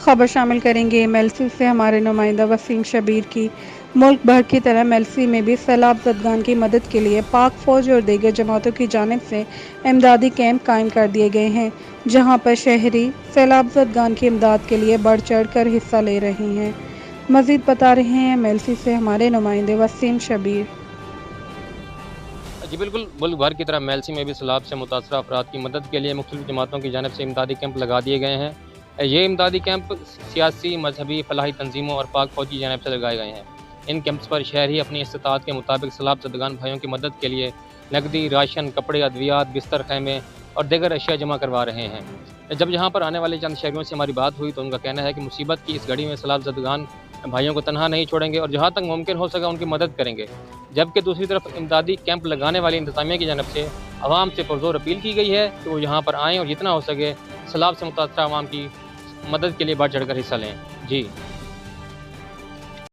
खबर शामिल करेंगे एमएलसी से हमारे नुमाइंदा वसीम शबीर की। मुल्क भर की तरह एमएलसी में भी सैलाब ज़दगान की मदद के लिए पाक फ़ौज और दीगर जमातों की जानिब से इमदादी कैंप कायम कर दिए गए हैं, जहां पर शहरी सैलाब ज़दगान की इमदाद के लिए बढ़ चढ़ कर हिस्सा ले रहे हैं। मज़ीद बता रहे हैं एमएलसी से हमारे नुमाइंदे वसीम शबीर। जी बिल्कुल, मुल्क भर की तरह एमएलसी में भी सैलाब से मुतासरा अफराद की मदद के लिए मुख्तलिफ जमातों की जानिब से इमदादी कैंप लगा दिए गए हैं। ये इमदादी कैंप सियासी, मजहबी, फलाही तंजीमों और पाक फौज की जानिब से लगाए गए हैं। इन कैंप्स पर शहरी अपनी इस्तिताअत के मुताबिक सैलाब ज़दगान भाइयों की मदद के लिए नकदी, राशन, कपड़े, अद्वियात, बिस्तर, खैमे और दीगर अशिया जमा करवा रहे हैं। जब यहाँ पर आने वाले चंद शहरियों से हमारी बात हुई तो उनका कहना है कि मुसीबत की इस घड़ी में सैलाब ज़दगान भाइयों को तनहा नहीं छोड़ेंगे और जहाँ तक मुमकिन हो सका उनकी मदद करेंगे। जबकि दूसरी तरफ इमदादी कैंप लगाने वाली इंतज़ामिया की जानब से आवाम से पुरज़ोर अपील की गई है कि वो यहाँ पर आएँ और जितना हो सके सैलाब से मुतासरा आवाम की मदद के लिए बढ़ चढ़ कर हिस्सा लें। जी।